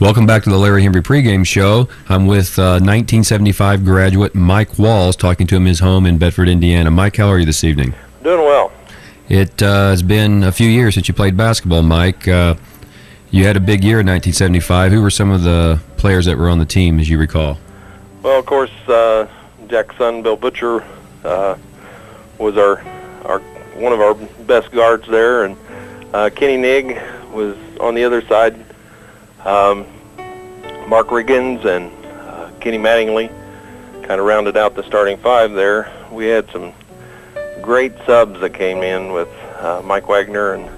Welcome back to the Larry Hembree pregame show. I'm with 1975 graduate Mike Walls, talking to him in his home in Bedford, Indiana. Mike, how are you this evening? Doing well. It has been a few years since you played basketball, Mike. You had a big year in 1975. Who were some of the players that were on the team, as you recall? Well, of course, Jack's son, Bill Butcher, was our one of our best guards there, and Kenny Nigg was on the other side. Mark Riggins and Kenny Mattingly kind of rounded out the starting five there. We had some great subs that came in with Mike Wagner and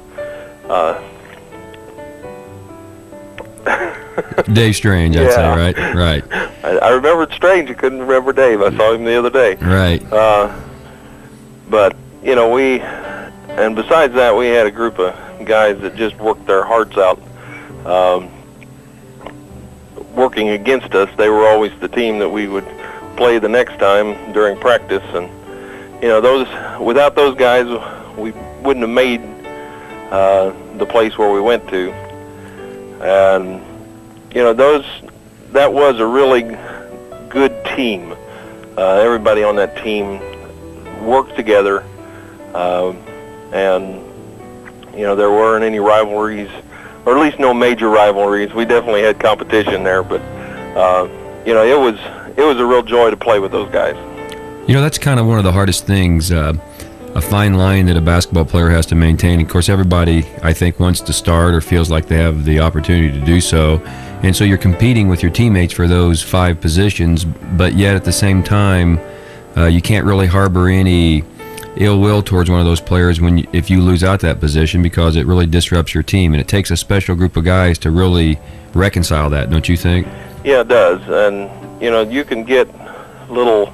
Dave Strange, I'd say, right? Right. I remembered Strange. I couldn't remember Dave. I saw him the other day. Right. But, you know, and besides that, we had a group of guys that just worked their hearts out. Working against us, they were always the team that we would play the next time during practice, and you know, without those guys, we wouldn't have made the place where we went to. And you know, that was a really good team. Everybody on that team worked together, and you know, there weren't any rivalries, or at least no major rivalries. We definitely had competition there, but you know, it was a real joy to play with those guys. You know, that's kind of one of the hardest things, a fine line that a basketball player has to maintain. Of course, everybody, I think, wants to start or feels like they have the opportunity to do so, and so you're competing with your teammates for those 5 positions, but yet at the same time, you can't really harbor any ill will towards one of those players if you lose out that position, because it really disrupts your team, and it takes a special group of guys to really reconcile that, don't you think? Yeah, it does. And you know, you can get little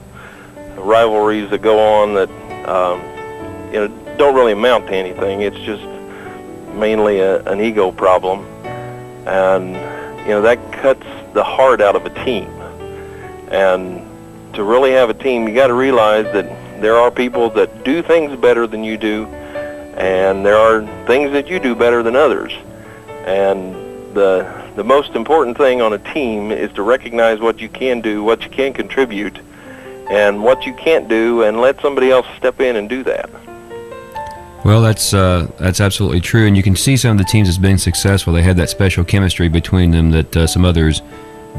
rivalries that go on that you know, don't really amount to anything. It's just mainly an ego problem, and you know, that cuts the heart out of a team. And to really have a team, you got to realize that there are people that do things better than you do, and there are things that you do better than others. And the most important thing on a team is to recognize what you can do, what you can contribute, and what you can't do, and let somebody else step in and do that. Well, that's absolutely true, and you can see some of the teams that's been successful. They had that special chemistry between them that some others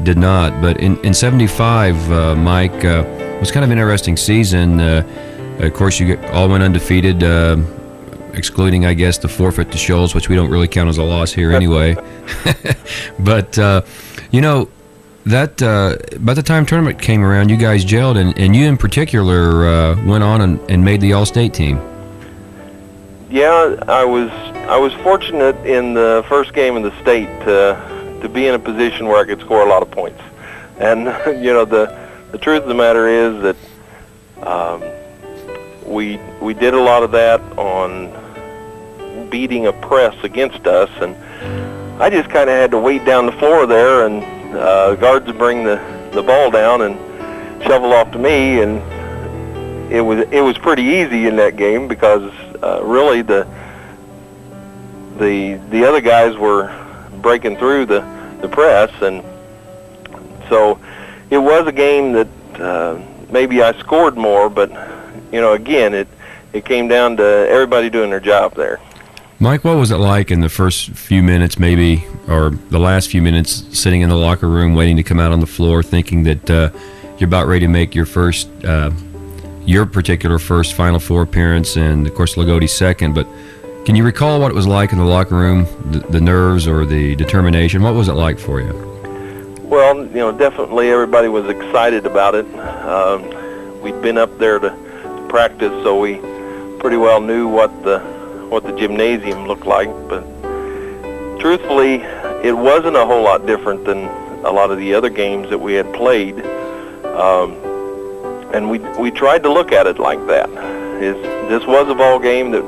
did not. But in 75, Mike, it was kind of an interesting season. Of course, you all went undefeated, excluding, I guess, the forfeit to Shoals, which we don't really count as a loss here anyway. But, you know, that by the time tournament came around, you guys gelled, and you in particular went on and made the All-State team. Yeah, I was fortunate in the first game of the state to be in a position where I could score a lot of points. And, you know, the truth of the matter is that we did a lot of that on beating a press against us, and I just kind of had to wait down the floor there, and guards would bring the ball down and shovel off to me, and it was pretty easy in that game, because really the other guys were breaking through the press, and so it was a game that maybe I scored more, but you know, again, it came down to everybody doing their job there. Mike, what was it like in the first few minutes, maybe, or the last few minutes, sitting in the locker room waiting to come out on the floor, thinking that you're about ready to make your particular first Final Four appearance, and of course Loogootee's second, but can you recall what it was like in the locker room, the nerves or the determination? What was it like for you? Well, you know, definitely everybody was excited about it. We'd been up there to practice, so we pretty well knew what the gymnasium looked like. But truthfully, it wasn't a whole lot different than a lot of the other games that we had played. And we tried to look at it like that. This was a ball game that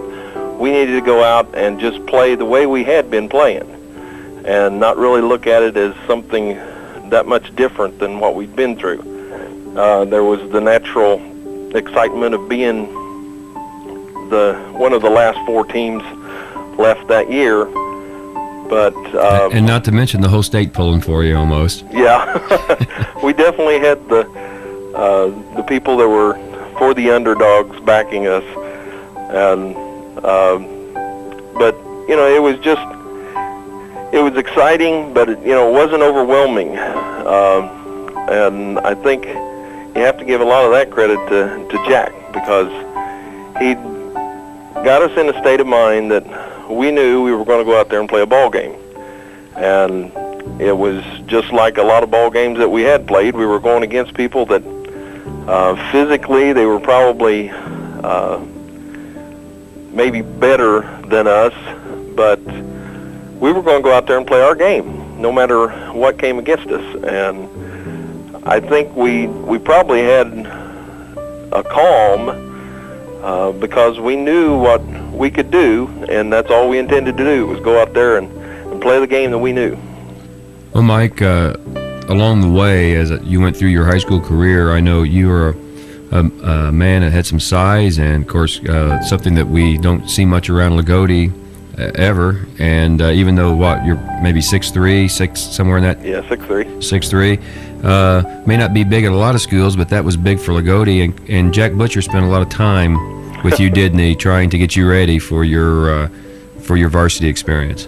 we needed to go out and just play the way we had been playing, and not really look at it as something that much different than what we'd been through. There was the natural excitement of being one of the last 4 teams left that year, But and not to mention the whole state pulling for you almost. Yeah, we definitely had the people that were for the underdogs backing us, and but it was exciting, but it wasn't overwhelming, and I think you have to give a lot of that credit to Jack, because he got us in a state of mind that we knew we were going to go out there and play a ball game. And it was just like a lot of ball games that we had played. We were going against people that physically they were probably maybe better than us, but we were going to go out there and play our game no matter what came against us. And I think we probably had a calm because we knew what we could do, and that's all we intended to do, was go out there and play the game that we knew. Well, Mike, along the way, as you went through your high school career, I know you were a man that had some size, and of course something that we don't see much around Loogootee ever. And even though you're maybe 6'3", somewhere in that. Yeah, 6'3". 6'3". May not be big at a lot of schools, but that was big for Loogootee. And Jack Butcher spent a lot of time with you, didn't he, trying to get you ready for your varsity experience?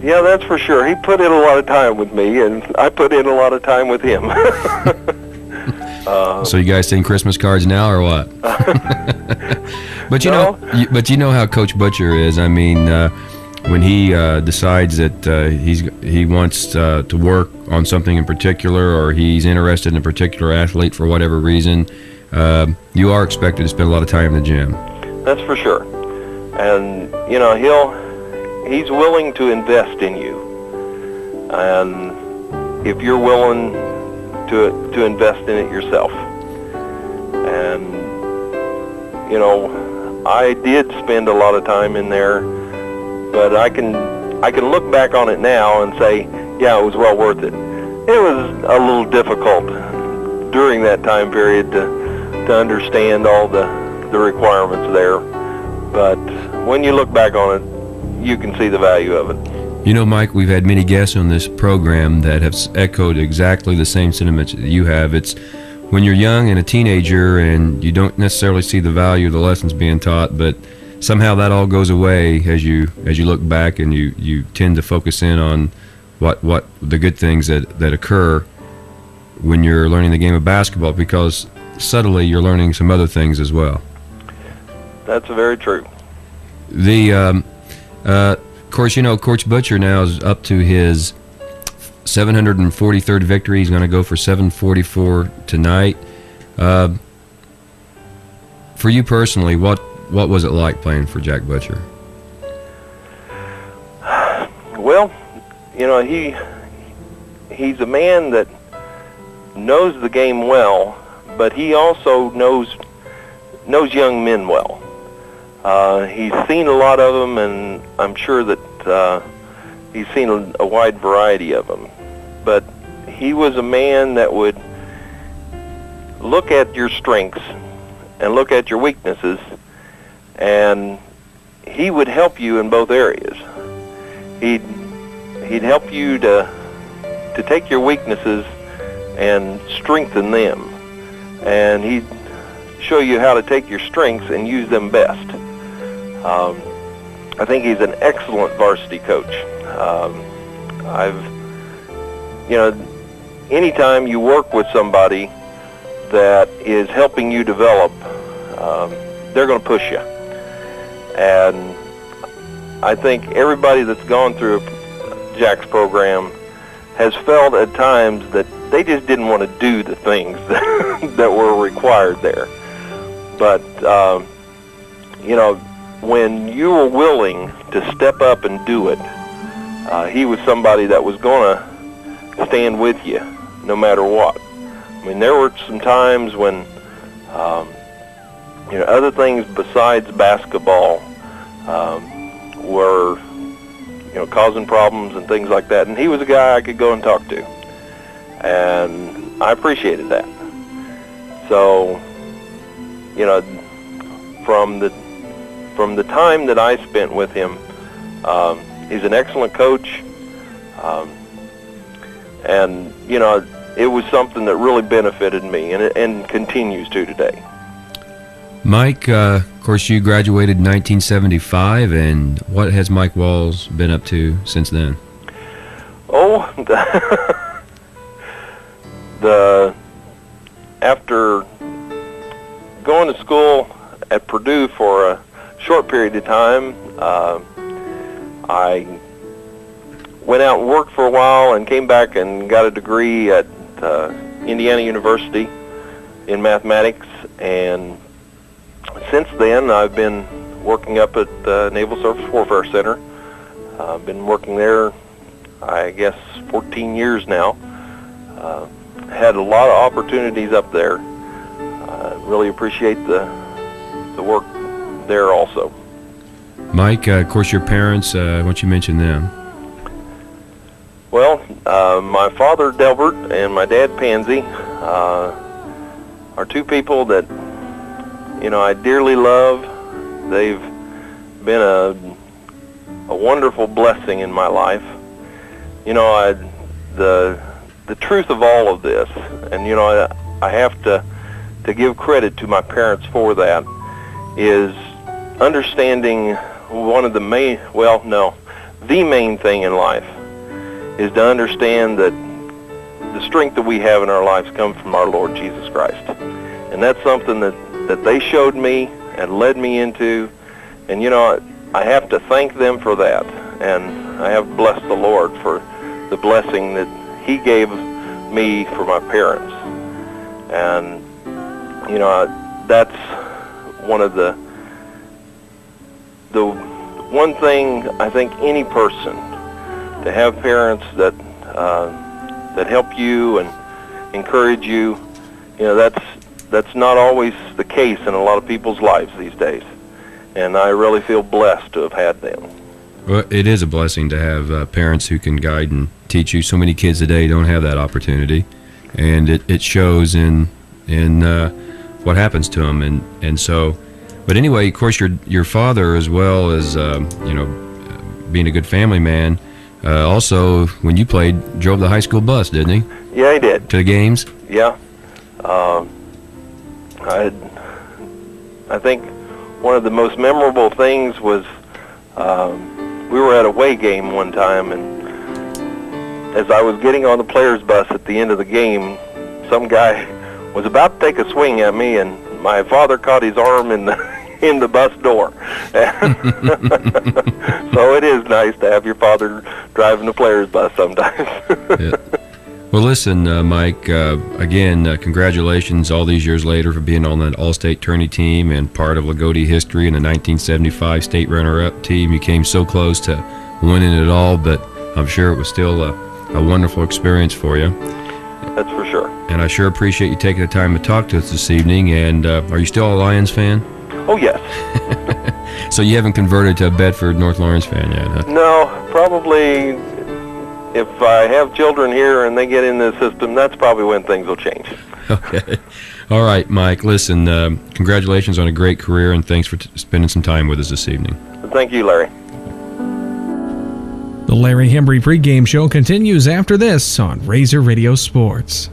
Yeah, that's for sure. He put in a lot of time with me, and I put in a lot of time with him. So you guys send Christmas cards now, or what? But you know how Coach Butcher is. I mean, when he decides that he wants to work on something in particular, or he's interested in a particular athlete for whatever reason, you are expected to spend a lot of time in the gym. That's for sure. And he's willing to invest in you, and if you're willing to invest in it yourself. And I did spend a lot of time in there, but I can look back on it now and say, yeah, it was well worth it. It was a little difficult during that time period to understand all the requirements there, but when you look back on it, you can see the value of it. Mike, we've had many guests on this program that have echoed exactly the same sentiments that you have. It's when you're young and a teenager and you don't necessarily see the value of the lessons being taught, but somehow that all goes away as you look back, and you tend to focus in on what the good things that occur when you're learning the game of basketball, because subtly you're learning some other things as well. That's very true. Of course, Coach Butcher now is up to his 743rd victory. He's going to go for 744 tonight. For you personally, what was it like playing for Jack Butcher? Well, he's a man that knows the game well, but he also knows young men well. He's seen a lot of them, and I'm sure that he's seen a wide variety of them. But he was a man that would look at your strengths and look at your weaknesses, and he would help you in both areas. He'd help you to take your weaknesses and strengthen them, and he'd show you how to take your strengths and use them best. I think he's an excellent varsity coach. Anytime you work with somebody that is helping you develop, they're going to push you. And I think everybody that's gone through Jack's program has felt at times that they just didn't want to do the things that were required there. But, when you were willing to step up and do it, he was somebody that was going to stand with you no matter what. I mean, there were some times when, other things besides basketball were, causing problems and things like that. And he was a guy I could go and talk to. And I appreciated that. So, from the time that I spent with him, he's an excellent coach, and it was something that really benefited me, and continues to today. Mike, of course, you graduated in 1975, and what has Mike Walls been up to since then? Oh, after going to school at Purdue for a short period of time, I went out and worked for a while and came back and got a degree at Indiana University in mathematics, and since then I've been working up at Naval Surface Warfare Center. I've been working there, I guess, 14 years now. Had a lot of opportunities up there. Really appreciate the work there also. Mike, of course, your parents, why don't you mention them? Well, my father, Delbert, and my dad, Pansy, are two people that, I dearly love. They've been a wonderful blessing in my life. The truth of all of this, and I have to give credit to my parents for that, is understanding the main thing in life is to understand that the strength that we have in our lives comes from our Lord Jesus Christ. And that's something that they showed me and led me into, and I have to thank them for that, and I have blessed the Lord for the blessing that He gave me for my parents. And that's one of the one thing I think any person, to have parents that help you and encourage you, that's not always the case in a lot of people's lives these days, and I really feel blessed to have had them. Well, it is a blessing to have parents who can guide and teach you. So many kids today don't have that opportunity, and it shows in what happens to them, and so. But anyway, of course, your father, as well as being a good family man, also when you played, drove the high school bus, didn't he? Yeah, he did. To the games. Yeah. I think one of the most memorable things was we were at a away game one time, and as I was getting on the players' bus at the end of the game, some guy was about to take a swing at me, and my father caught his arm in the bus door. So it is nice to have your father driving the players' bus sometimes. Yeah. Well, listen, Mike, again, congratulations all these years later for being on that all-state tourney team and part of Loogootee history in the 1975 state runner-up team. You came so close to winning it all, but I'm sure it was still a wonderful experience for you. That's for sure. And I sure appreciate you taking the time to talk to us this evening. And are you still a Lions fan? Oh, yes. So you haven't converted to a Bedford North Lawrence fan yet, huh? No, probably if I have children here and they get in the system, that's probably when things will change. Okay. All right, Mike, listen, congratulations on a great career, and thanks for spending some time with us this evening. Thank you, Larry. The Larry Hembree pregame show continues after this on WRZR Radio Sports.